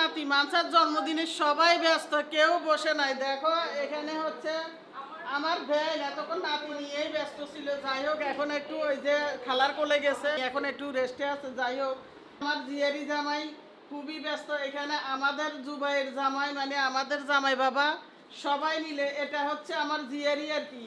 নাতি মানসার জন্মদিনে সবাই ব্যস্ত, কেউ বসে নাই। দেখো এখানে হচ্ছে আমার ভাই এতক্ষণ নাতি নিয়েই ব্যস্ত ছিল। যাই হোক এখন একটু ওই যে খালার কোলে গেছে, এখন একটু রেস্টে আছে। যাই হোক আমার জিয়ারি জামাই খুবই ব্যস্ত। এখানে আমাদের জুবাইয়ের জামাই মানে আমাদের জামাই বাবা সবাই মিলে, এটা হচ্ছে আমার জিয়ারি আর কি।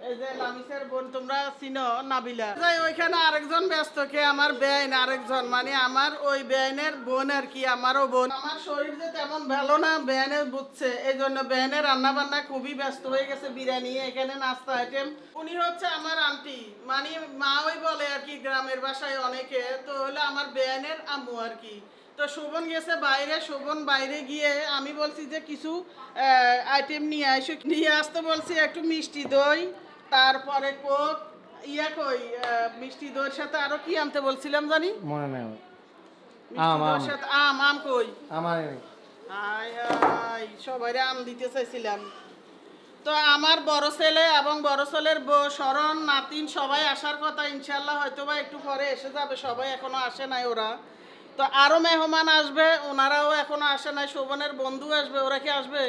এই যে লামিসের বোন, তোমরা চিনো নাবিলা। যাই ওইখানে আরেকজন ব্যস্ত, কে আমার বেআইন আরেকজন, মানে আমার ওই বেআইনের বোন আর কি, আমারও বোন। আমার শরীর যে তেমন ভালো না, বেআইনের বুঝছে, এই জন্য বেআইনের রান্না বান্না খুবই ব্যস্ত হয়ে গেছে। বিরিয়ানি, এখানে নাস্তা আইটেম। উনি হচ্ছে আমার আন্টি, মানে মা ওই বলে আর কি গ্রামের ভাষায় অনেকে, তো হলো আমার বেআইনের আম্মু আর কি। তো শোভন গেছে বাইরে, শোভন বাইরে গিয়ে আমি বলছি যে কিছু আইটেম নিয়ে আসো, নিয়ে আসতে বলছি একটু মিষ্টি দই, তারপরে কোক, ইয়া কই মিষ্টি দইয়ের সাথে আরো কি আনতে বলছিলাম জানি মনে নেই। মিষ্টি দইয়ের সাথে আম, আম কই আমার হাই হাই সবাই আম দিতে চাইছিলাম। তো আমার বড় ছেলে এবং বড় ছেলের বউ শরণ নাতিন সবাই আসার কথা, ইনশাল্লাহ হয়তো বা একটু পরে এসে যাবে। সবাই এখনো আসে নাই ওরা। তো আরো মেহমান আসবে, ওনারাও এখনো আসে নাই। শোভনের বন্ধু আসবে, ওরা কি আসবে?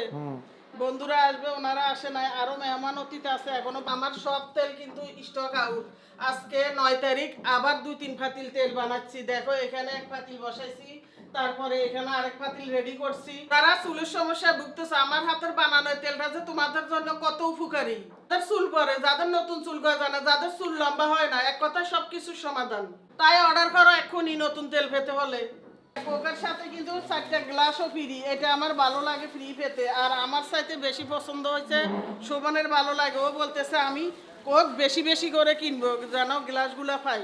বন্ধুরা আসবে, ওনারা আসে নাই। আরো মেহমান অতীত আছে এখনো। আমার সব তেল কিন্তু স্টক আউট। আজকে 9 তারিখ আবার 2-3 পাতিল তেল বানাচ্ছি। দেখো এখানে এক পাতিল বসাইছি, তারপরে এখানে আরেক পাতিল রেডি করছি। তারা চুলের সমস্যায় ভুগতেছে, আমার হাতের বানানো তেলটা যে তোমাদের জন্য কত উপকারী। যাদের চুল পড়ে, যাদের নতুন চুল গজায় না, যাদের চুল লম্বা হয় না, এক কথায় সবকিছুর সমাধান। তাই অর্ডার করো এক্ষুনি নতুন তেল পেতে হলে। কোকের সাথে কিন্তু 4টা গ্লাসও ফ্রি, এটা আমার ভালো লাগে ফ্রি পেতে। আর আমার সাথে বেশি পছন্দ হয়েছে শোভনের, ভালো লাগে। ও বলতেছে আমি কোক বেশি বেশি করে কিনবো যেন গ্লাসগুলো পাই।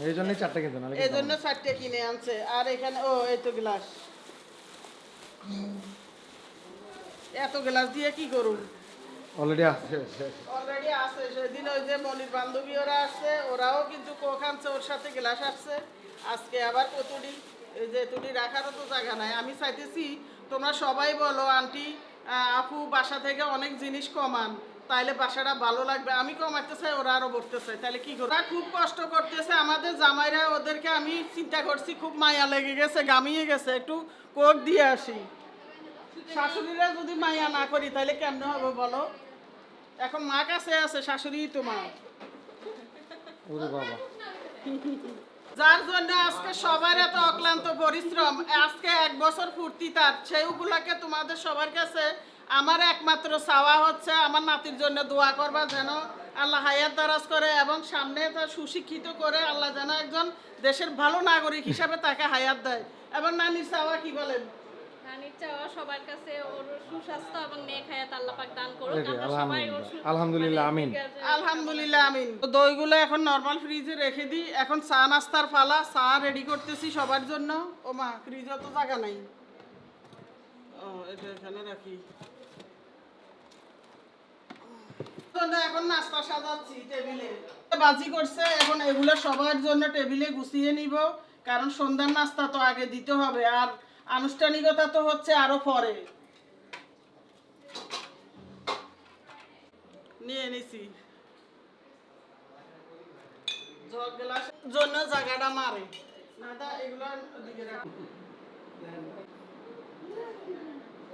এই জন্যই 4টা কিনতে, এই জন্য 4টে কিনে আনছে। আর এখানে ও এই তো গ্লাস, এত গ্লাস দিয়ে কি করুন, অলরেডি আছে। অলরেডি আছে। সেদিন ওই যে মনির বান্ধবী ওরা আসছে, ওরাও কিন্তু কোক আনছে, ওর সাথে গ্লাস আসছে। আজকে আবার কতুরি, এই যে এতুটি রাখারও তো জায়গা নাই। আমি চাইতেছি তোমরা সবাই বলো আন্টি আপু বাসা থেকে অনেক জিনিস কমান, তাইলে বাসাটা ভালো লাগবে। আমি কমাইতে চাই, ওরা আরো বলতে চাই, তাহলে কি করবো? ওরা খুব কষ্ট করতেছে আমাদের জামাইরা, ওদেরকে আমি চিন্তা করছি খুব মায়া লেগে গেছে, গামিয়ে গেছে, একটু কোক দিয়ে আসি। শাশুড়িরা যদি মায়া না করি তাহলে কেমনে হবে বলো? এখন মা কাছে আছে, শাশুড়ি তো মা। ওরে বাবা, যার জন্য আজকে সবার এত অক্লান্ত পরিশ্রম, আজকে 1 বছর পূর্তি তার, সেই উপলক্ষে তোমাদের সবার কাছে আমার একমাত্র চাওয়া হচ্ছে আমার নাতির জন্য দোয়া করবা, যেন আল্লাহ হায়াত দারাজ করে এবং সামনে তার সুশিক্ষিত করে আল্লাহ যেন একজন দেশের ভালো নাগরিক হিসাবে তাকে হায়াত দেয়। এবং নানির চাওয়া কি বলেন? নানির চাওয়া সবার কাছে ওর সুস্বাস্থ্য এবং নেক হায়াত আল্লাহ পাক দান করুক। আমরা সবাই ওর আলহামদুলিল্লাহ, আমিন। আলহামদুলিল্লাহ আমিন। তো দইগুলো এখন নরমাল ফ্রিজে রেখে দিই। এখন চা নাস্তার পালা, চা রেডি করতেছি সবার জন্য। ও মা ফ্রিজে তো জায়গা নাই, ও এটা এখানে রাখি। এখন নাস্তা সাজাচ্ছি টেবিলে, বাজি করছে। এখন এগুলো সবার জন্য টেবিলে গুছিয়ে নিব, কারণ সন্ধ্যার নাস্তা তো আগে দিতে হবে, আর আনুষ্ঠানিকতা তো হচ্ছে আরো পরে। নিয়ে নিছি জগ গ্লাসের জন্য জায়গাটা মারে না, এগুলো দিকে রাখো।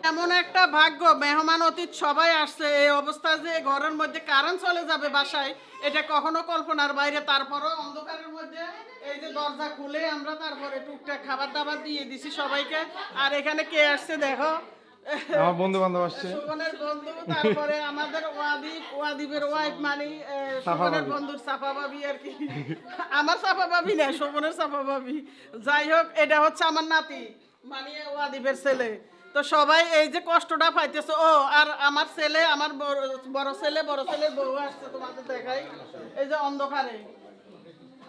এমন একটা ভাগ্য, মেহমান অতীত সবাই আসছে, এই অবস্থা যে ঘরের মধ্যে কারেন্ট চলে যাবে বাসায়, এটা কখনো কল্পনার বাইরে। তারপরও অন্ধকারের মধ্যে এই যে দরজা খুলে আমরা তারপরে টুকটাক খাবার দাবার দিয়ে দিছি সবাইকে। আর এখানে কে আসছে দেখো, আমার বন্ধু বান্ধব আসছে, শোভনের বন্ধু, তারপরে আমাদের ওয়াদিবের ওয়াইফ, মানে শোভনের বন্ধুর সাফা ভাবি আর কি। আমার সাফা ভাবি না, শোভনের সাফা ভাবি। যাই হোক এটা হচ্ছে আমার নাতি, মানে ওয়াদিবের ছেলে। তো সবাই এই যে কষ্টটা পাইতেছে। ও আর আমার ছেলে, আমার বড় ছেলে, বড় ছেলের বউ আসছে, তোমাদের দেখাই এই যে অন্ধকারে।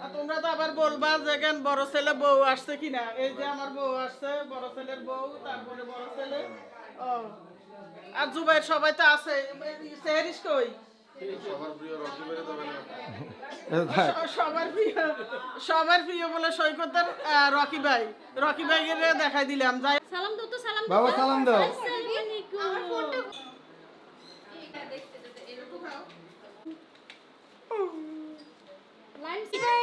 আর তোমরা তো আবার বলবা যে কেন বড় ছেলে বউ আসছে কিনা। এই যে আমার বউ আসছে, বড় ছেলের বউ, তারপরে বড় ছেলে। ও আর জুবাইর সবাই তো আছে। সেহরিস কই? সবার প্রিয় বলে সৈকতের রকি ভাই, রকি ভাইয়ের দেখাই দিলাম। যাই সালাম দাও তো, সালাম বাবা সালাম দাও। আসসালামু আলাইকুম।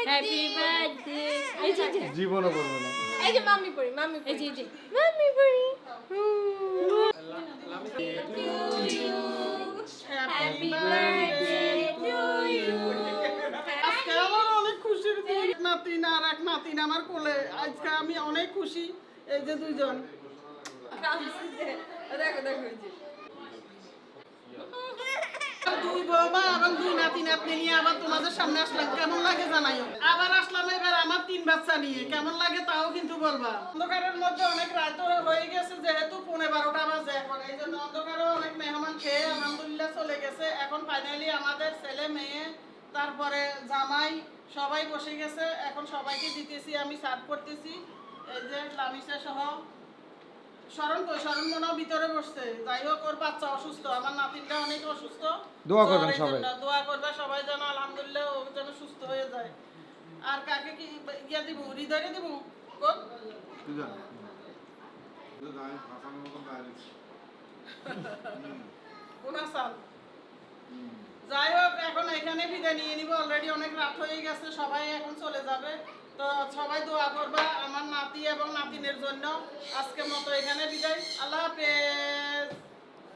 হ্যাপি বার্থডে এই যে জীবনও করবো না। এই যে মাম্মি পড়ি এই যে মাম্মি পড়ি হ্যাপি বার্থডে টু ইউ। আজকে আমার অনেক খুশির দিন। নাতিন আর এক নাতিন আমার কোলে। আজকে আমি অনেক খুশি। এই যে দুইজন দেখো দেখো এই যে দুই বৌমা এবং দুই নাতি নাতনি নিয়ে আবার তোমাদের সামনে আসলাম। কেমন লাগে জানাইও। আবার আসলাম এবার আমার 3 বাচ্চা নিয়ে। কেমন লাগে তাও কিন্তু বলবা। অন্ধকারের মধ্যে অনেক রাত হয়ে গেছে, যেহেতু 11:30 বাজে এখন, এই জন্য অন্ধকারে অনেক মেহমান খেয়ে আলহামদুলিল্লাহ চলে গেছে। এখন ফাইনালি আমাদের ছেলে মেয়ে তারপরে জামাই সবাই বসে গেছে। এখন সবাইকে দিতেছি, আমি সার্ভ করতেছি। এই যে লামিসা সহ শরণ মনে হয় ভিতরে বসছে। যাই হোক, ওর বাচ্চা অসুস্থ, আমার নাতিনটা অনেক অসুস্থ। দোয়া করবেন তো এই সবাই। জন্য দোয়া করবে সবাই যেন আলহামদুলিল্লাহ ও যেন সুস্থ হয়ে যায়। আর কাকে কি ইয়া দিব, হৃদয়ে দিব কোন কোন আসাল। যাই হোক, এখন এখানে বিদায় নিয়ে নিব। অলরেডি অনেক রাত হয়ে গেছে, সবাই এখন চলে যাবে। তো সবাই দোয়া করবা আমার নাতি এবং নাতিনের জন্য। আজকের মতো এখানে বিদায়। আল্লাহ হাফেজ।